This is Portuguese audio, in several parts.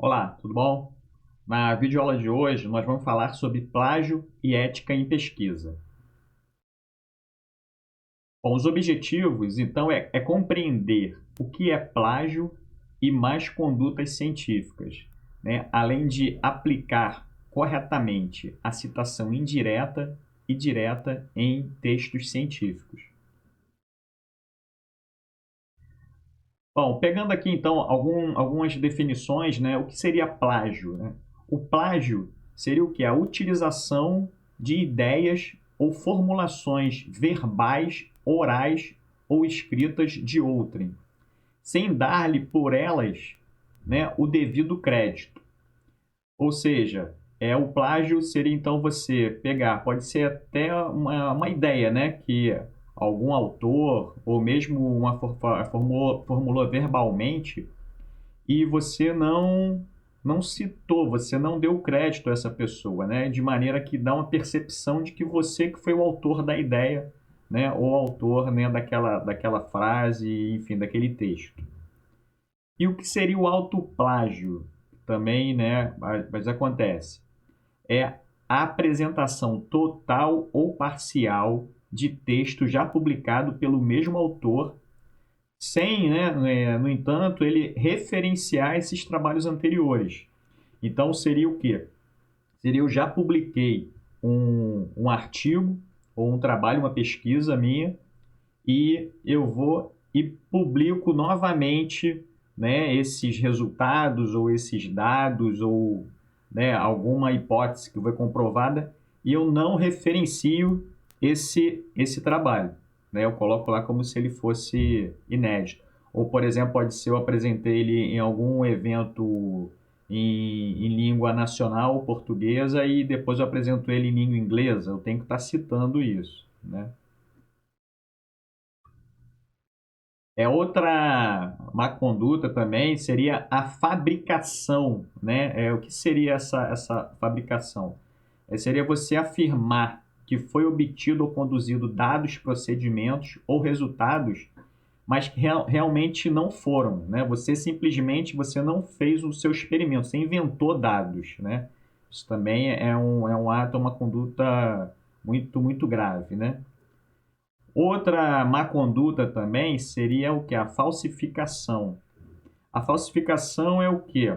Olá, tudo bom? Na videoaula de hoje, nós vamos falar sobre plágio e ética em pesquisa. Bom, os objetivos, então, é compreender o que é plágio e mais condutas científicas, né? Além de aplicar corretamente a citação indireta e direta em textos científicos. Bom, pegando aqui então algumas definições, né? O que seria plágio, né? O plágio seria o que? A utilização de ideias ou formulações verbais, orais ou escritas de outrem, sem dar-lhe por elas, né, o devido crédito. Ou seja, o plágio seria então você pegar, pode ser até uma ideia, né, que algum autor ou mesmo formulou verbalmente e você não citou, você não deu crédito a essa pessoa, né, de maneira que dá uma percepção de que você que foi o autor da ideia, né, ou autor, né, daquela frase, enfim, daquele texto. E o que seria o autoplágio? Também, né, mas acontece. É a apresentação total ou parcial de texto já publicado pelo mesmo autor, sem, né, no entanto, ele referenciar esses trabalhos anteriores. Então, seria o quê? Seria eu já publiquei um artigo ou um trabalho, uma pesquisa minha, e eu vou e publico novamente, né, esses resultados ou esses dados ou, né, alguma hipótese que foi comprovada e eu não referencio esse trabalho, né? Eu coloco lá como se ele fosse inédito. Ou, por exemplo, pode ser eu apresentei ele em algum evento em língua nacional portuguesa e depois eu apresento ele em língua inglesa. Eu tenho que estar citando isso, né? Outra má conduta também seria a fabricação, né? O que seria essa fabricação? Seria você afirmar que foi obtido ou conduzido dados, procedimentos ou resultados, mas que realmente não foram, né? Você simplesmente você não fez o seu experimento, você inventou dados, né? Isso também é um ato, uma conduta muito grave, né? Outra má conduta também seria o que? A falsificação. A falsificação é o quê?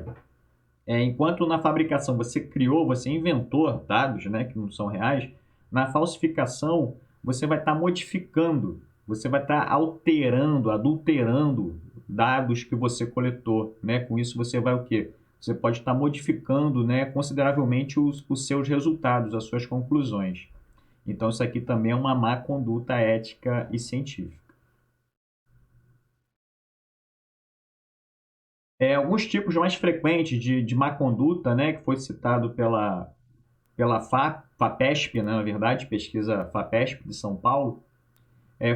Enquanto na fabricação você criou, você inventou dados, né, que não são reais, na falsificação você vai estar modificando, você vai estar alterando, adulterando dados que você coletou, né? Com isso você vai o quê? Você pode estar modificando, né, consideravelmente os seus resultados, as suas conclusões. Então, isso aqui também é uma má conduta ética e científica. Alguns tipos mais frequentes de má conduta, né, que foi citado pela FAPESP, né, na verdade, pesquisa FAPESP de São Paulo,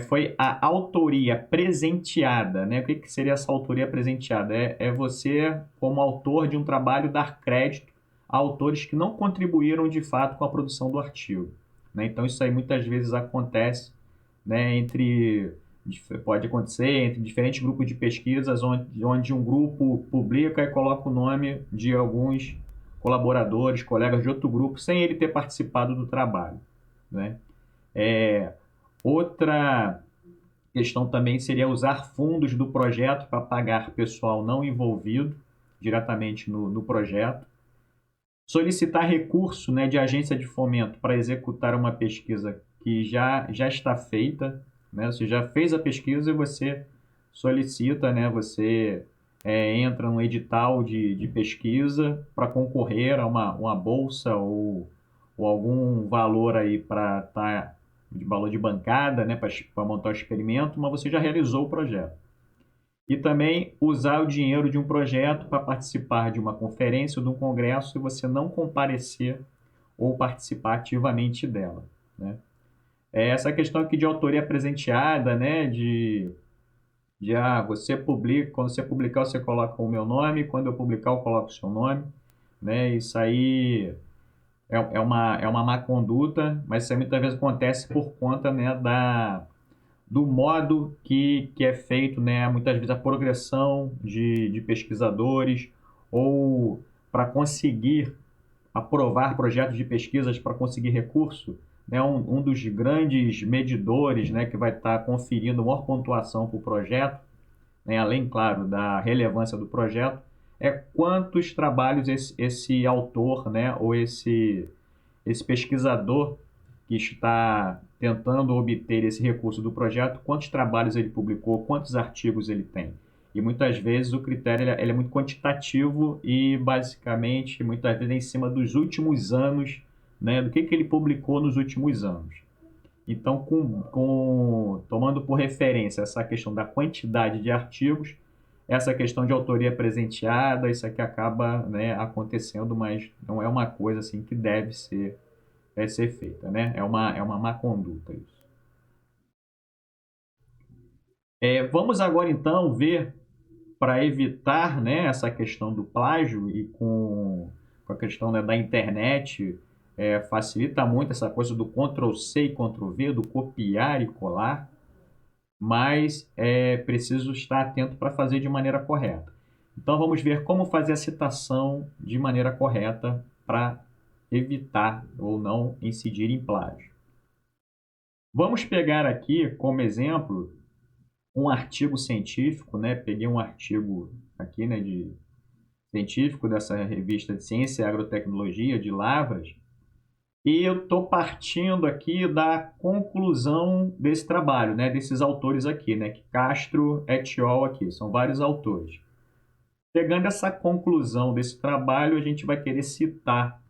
foi a autoria presenteada. Né? O que seria essa autoria presenteada? É você, como autor de um trabalho, dar crédito a autores que não contribuíram de fato com a produção do artigo. Né? Então, isso aí muitas vezes acontece, né, pode acontecer entre diferentes grupos de pesquisas, onde um grupo publica e coloca o nome de alguns colaboradores, colegas de outro grupo, sem ele ter participado do trabalho. Né? É, Outra questão também seria usar fundos do projeto para pagar pessoal não envolvido diretamente no projeto. Solicitar recurso, né, de agência de fomento para executar uma pesquisa que já está feita. Né? Você já fez a pesquisa e você solicita, né, você entra no edital de pesquisa para concorrer a uma bolsa ou algum valor aí para estar de valor de bancada, né, para montar o experimento, mas você já realizou o projeto. E também usar o dinheiro de um projeto para participar de uma conferência ou de um congresso e você não comparecer ou participar ativamente dela. Né? Essa questão aqui de autoria presenteada, né, você publica, quando você publicar você coloca o meu nome, quando eu publicar eu coloco o seu nome, né? Isso aí é uma má conduta, mas isso aí muitas vezes acontece por conta, né, do modo que é feito, né, muitas vezes a progressão de pesquisadores ou para conseguir aprovar projetos de pesquisas para conseguir recurso, né, um dos grandes medidores, né, que vai estar conferindo maior pontuação para o projeto, né, além, claro, da relevância do projeto, é quantos trabalhos esse autor, né, ou esse pesquisador que está tentando obter esse recurso do projeto, quantos trabalhos ele publicou, quantos artigos ele tem. E muitas vezes o critério ele é muito quantitativo e basicamente muitas vezes é em cima dos últimos anos, né, do que ele publicou nos últimos anos. Então, tomando por referência essa questão da quantidade de artigos, essa questão de autoria presenteada, isso aqui acaba, né, acontecendo, mas não é uma coisa assim que deve ser feita, né? É uma má conduta isso. Vamos agora então ver, para evitar, né, essa questão do plágio e com a questão, né, da internet, facilita muito essa coisa do Ctrl+C e Ctrl+V, do copiar e colar, mas é preciso estar atento para fazer de maneira correta. Então vamos ver como fazer a citação de maneira correta para evitar ou não incidir em plágio. Vamos pegar aqui como exemplo um artigo científico, né? Peguei um artigo aqui, né, de científico dessa revista de Ciência e Agrotecnologia de Lavras, e eu estou partindo aqui da conclusão desse trabalho, né, desses autores aqui, né, que Castro et al. Aqui, são vários autores. Pegando essa conclusão desse trabalho, a gente vai querer citar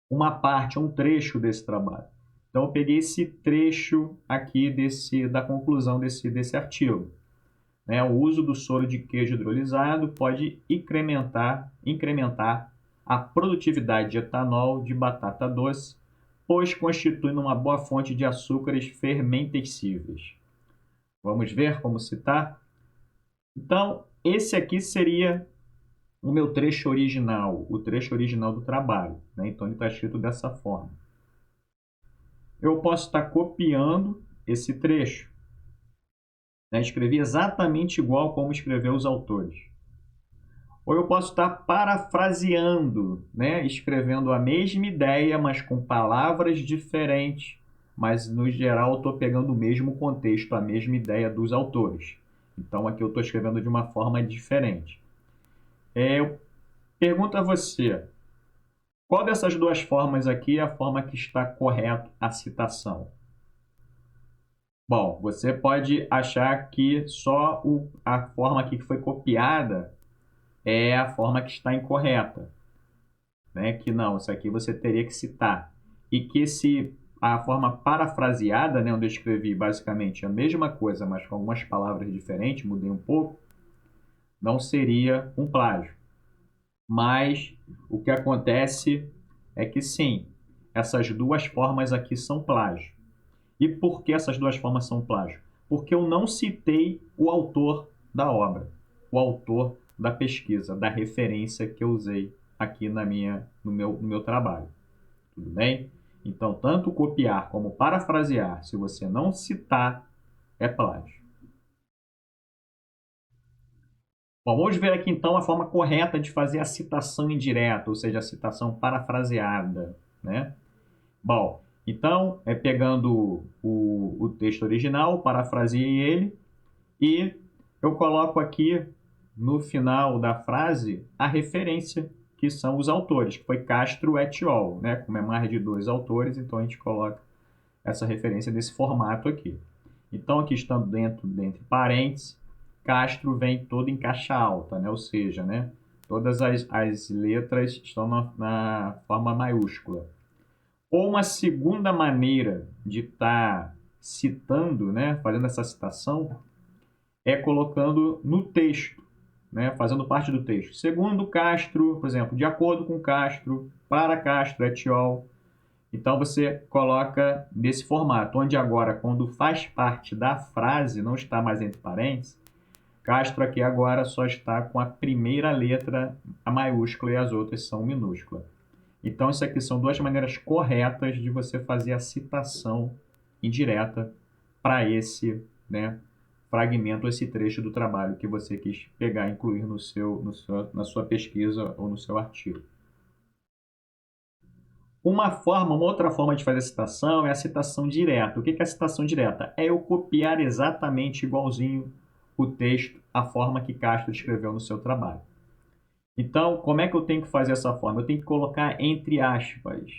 uma parte, um trecho desse trabalho. Então, eu peguei esse trecho aqui da conclusão desse artigo. Né? O uso do soro de queijo hidrolisado pode incrementar a produtividade de etanol de batata doce, pois constitui uma boa fonte de açúcares fermentescíveis. Vamos ver como citar? Então, esse aqui seria o meu trecho original, o trecho original do trabalho. Né? Então, ele está escrito dessa forma. Eu posso estar copiando esse trecho. Né? Escrevi exatamente igual como escreveu os autores. Ou eu posso estar parafraseando, né? Escrevendo a mesma ideia, mas com palavras diferentes. Mas, no geral, eu estou pegando o mesmo contexto, a mesma ideia dos autores. Então, aqui eu estou escrevendo de uma forma diferente. Eu pergunto a você, qual dessas duas formas aqui é a forma que está correta a citação? Bom, você pode achar que só a forma aqui que foi copiada é a forma que está incorreta, né? Que não, isso aqui você teria que citar. E que a forma parafraseada, né, onde eu escrevi basicamente a mesma coisa, mas com algumas palavras diferentes, mudei um pouco, não seria um plágio. Mas o que acontece é que sim, essas duas formas aqui são plágio. E por que essas duas formas são plágio? Porque eu não citei o autor da obra, o autor da pesquisa, da referência que eu usei aqui no meu trabalho. Tudo bem? Então, tanto copiar como parafrasear, se você não citar, é plágio. Bom, vamos ver aqui então a forma correta de fazer a citação indireta, ou seja, a citação parafraseada, né? Bom, então, pegando o texto original, parafraseei ele e eu coloco aqui no final da frase a referência, que são os autores, que foi Castro et al., né? Como é mais de dois autores, então a gente coloca essa referência desse formato aqui. Então, aqui estando dentro parênteses, Castro vem todo em caixa alta, né? Ou seja, né? Todas as letras estão na forma maiúscula. Ou uma segunda maneira de estar citando, né? Fazendo essa citação, é colocando no texto, né? Fazendo parte do texto. Segundo Castro, por exemplo, de acordo com Castro, para Castro et al. Então você coloca nesse formato, onde agora, quando faz parte da frase, não está mais entre parênteses, Castro aqui agora só está com a primeira letra a maiúscula e as outras são minúsculas. Então, isso aqui são duas maneiras corretas de você fazer a citação indireta para esse, né, fragmento, esse trecho do trabalho que você quis pegar e incluir na sua pesquisa ou no seu artigo. Uma outra forma de fazer citação é a citação direta. O que é a citação direta? É eu copiar exatamente igualzinho o texto, a forma que Castro escreveu no seu trabalho. Então, como é que eu tenho que fazer essa forma? Eu tenho que colocar entre aspas,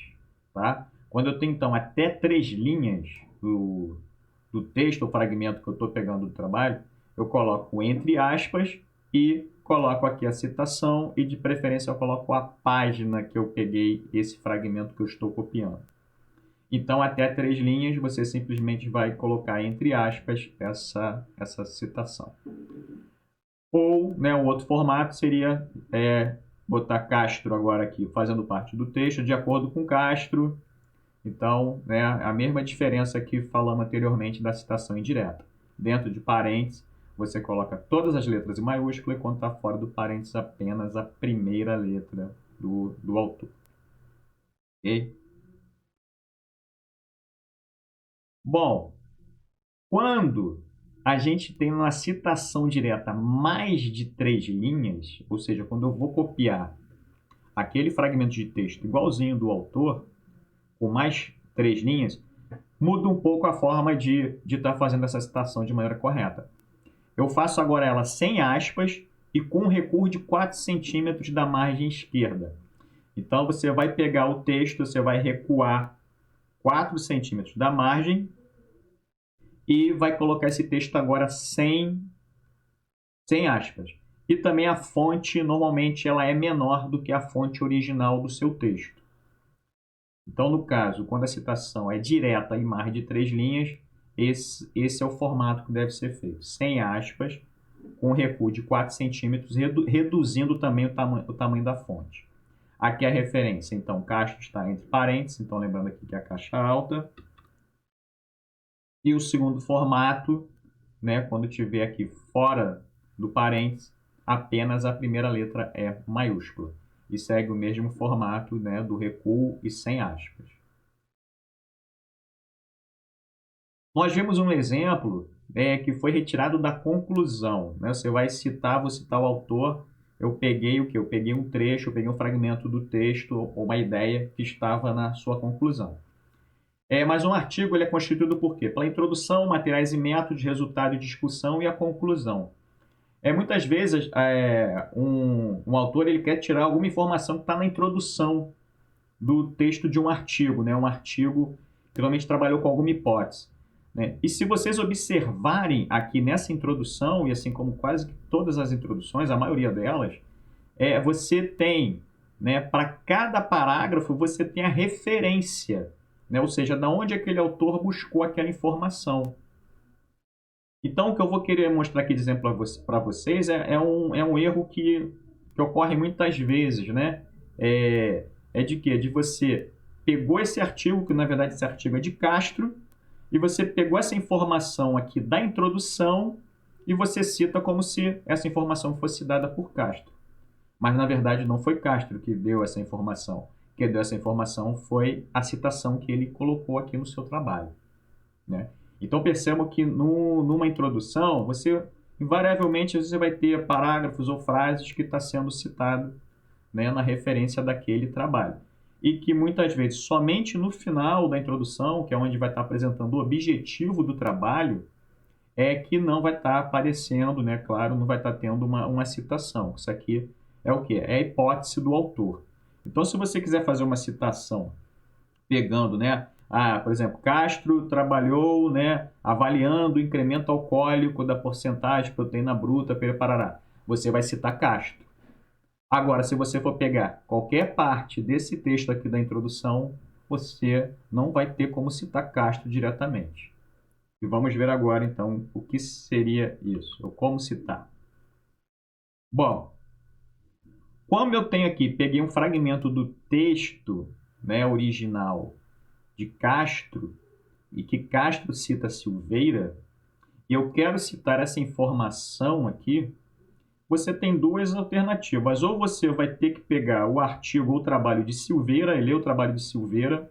tá? Quando eu tenho, então, até 3 linhas do texto ou fragmento que eu estou pegando do trabalho, eu coloco entre aspas e coloco aqui a citação e, de preferência, eu coloco a página que eu peguei esse fragmento que eu estou copiando. Então, até 3 linhas, você simplesmente vai colocar entre aspas essa citação. Ou, né, o outro formato seria botar Castro agora aqui, fazendo parte do texto, de acordo com Castro. Então, né, a mesma diferença que falamos anteriormente da citação indireta. Dentro de parênteses, você coloca todas as letras em maiúscula e quando está fora do parênteses, apenas a primeira letra do autor. Ok? Bom, quando a gente tem uma citação direta mais de 3 linhas, ou seja, quando eu vou copiar aquele fragmento de texto igualzinho do autor, com mais 3 linhas, muda um pouco a forma de estar fazendo essa citação de maneira correta. Eu faço agora ela sem aspas e com um recuo de 4 centímetros da margem esquerda. Então, você vai pegar o texto, você vai recuar 4 centímetros da margem e vai colocar esse texto agora sem aspas. E também a fonte, normalmente, ela é menor do que a fonte original do seu texto. Então, no caso, quando a citação é direta e mais de 3 linhas, esse é o formato que deve ser feito. Sem aspas, com recuo de 4 centímetros, reduzindo também o tamanho da fonte. Aqui a referência, então, Castro está entre parênteses, então lembrando aqui que é a caixa alta. E o segundo formato, né, quando tiver aqui fora do parênteses, apenas a primeira letra é maiúscula. E segue o mesmo formato, né, do recuo e sem aspas. Nós vimos um exemplo que foi retirado da conclusão. Né? Você vai citar, vou citar o autor. Eu peguei o quê? Eu peguei um trecho, eu peguei um fragmento do texto ou uma ideia que estava na sua conclusão. Mas um artigo ele é constituído por quê? Pela introdução, materiais e métodos, resultado e discussão e a conclusão. Muitas vezes um autor ele quer tirar alguma informação que está na introdução do texto de um artigo, né? Um artigo que realmente trabalhou com alguma hipótese. Né? E se vocês observarem aqui nessa introdução, e assim como quase todas as introduções, a maioria delas, você tem, né, para cada parágrafo, você tem a referência, né? Ou seja, da onde aquele autor buscou aquela informação. Então, o que eu vou querer mostrar aqui de exemplo para vocês é um erro que ocorre muitas vezes, né? De quê? De você pegou esse artigo, que na verdade esse artigo é de Castro, e você pegou essa informação aqui da introdução e você cita como se essa informação fosse dada por Castro. Mas, na verdade, não foi Castro que deu essa informação. Quem deu essa informação foi a citação que ele colocou aqui no seu trabalho. Né? Então, percebam que numa introdução, invariavelmente, você vai ter parágrafos ou frases que está sendo citado, né, na referência daquele trabalho. E que muitas vezes, somente no final da introdução, que é onde vai estar apresentando o objetivo do trabalho, que não vai estar aparecendo, né? Claro, não vai estar tendo uma citação. Isso aqui é o quê? É a hipótese do autor. Então, se você quiser fazer uma citação pegando, né? Por exemplo, Castro trabalhou, né, avaliando o incremento alcoólico da porcentagem de proteína bruta, parará. Você vai citar Castro. Agora, se você for pegar qualquer parte desse texto aqui da introdução, você não vai ter como citar Castro diretamente. E vamos ver agora, então, o que seria isso, ou como citar. Bom, como eu tenho aqui, peguei um fragmento do texto, né, original de Castro, e que Castro cita Silveira, e eu quero citar essa informação aqui, você tem duas alternativas. Ou você vai ter que pegar o artigo ou o trabalho de Silveira e ler o trabalho de Silveira,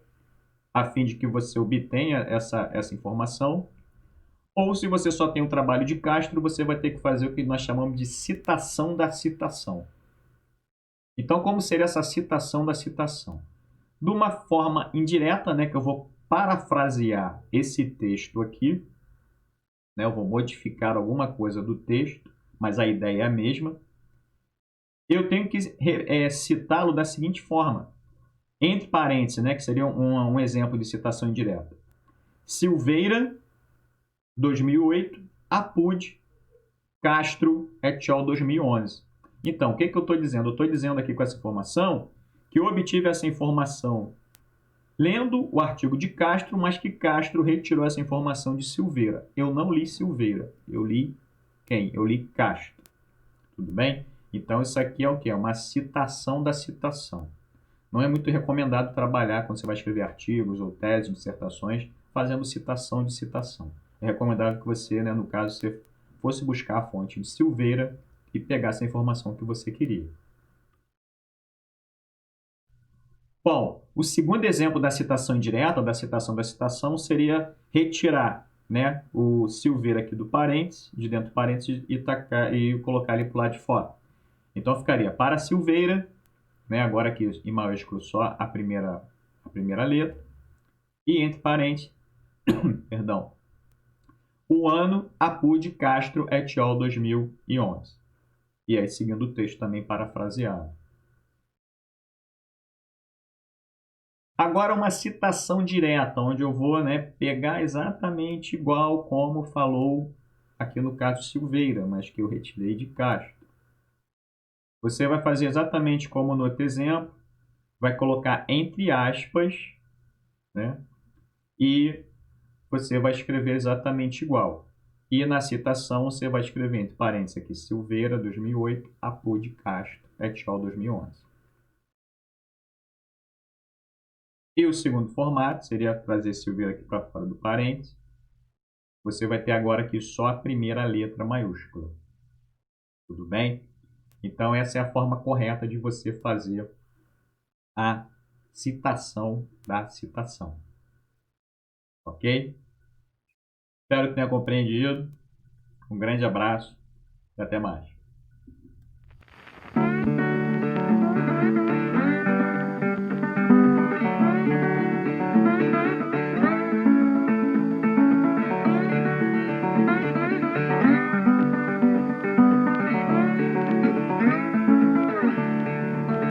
a fim de que você obtenha essa informação. Ou se você só tem um trabalho de Castro, você vai ter que fazer o que nós chamamos de citação da citação. Então, como seria essa citação da citação? De uma forma indireta, né, que eu vou parafrasear esse texto aqui, né, eu vou modificar alguma coisa do texto, mas a ideia é a mesma. Eu tenho que citá-lo da seguinte forma, entre parênteses, né, que seria um exemplo de citação indireta. Silveira, 2008, Apud, Castro, et al., 2011. Então, o que eu estou dizendo? Eu estou dizendo aqui com essa informação que eu obtive essa informação lendo o artigo de Castro, mas que Castro retirou essa informação de Silveira. Eu não li Silveira, eu li quem? Eu li Castro. Tudo bem? Então, isso aqui é o quê? É uma citação da citação. Não é muito recomendado trabalhar quando você vai escrever artigos ou teses, dissertações, fazendo citação de citação. É recomendável que você, né, no caso, você fosse buscar a fonte de Silveira e pegasse a informação que você queria. Bom, o segundo exemplo da citação indireta, da citação, seria retirar, né, o Silveira aqui do parênteses, de dentro do parênteses, e colocar ele para o lado de fora. Então ficaria para Silveira, né, agora aqui em maiúsculo só a primeira letra, e entre parênteses, perdão, o ano Apud Castro et al. 2011. E aí seguindo o texto também parafraseado. Agora uma citação direta, onde eu vou, né, pegar exatamente igual como falou aqui no caso Silveira, mas que eu retirei de Castro. Você vai fazer exatamente como no outro exemplo, vai colocar entre aspas, né, e você vai escrever exatamente igual. E na citação você vai escrever entre parênteses aqui Silveira, 2008, Apud Castro, et al., 2011. E o segundo formato seria trazer Silveira aqui para fora do parênteses. Você vai ter agora aqui só a primeira letra maiúscula. Tudo bem? Então, essa é a forma correta de você fazer a citação da citação. Ok? Espero que tenha compreendido. Um grande abraço e até mais.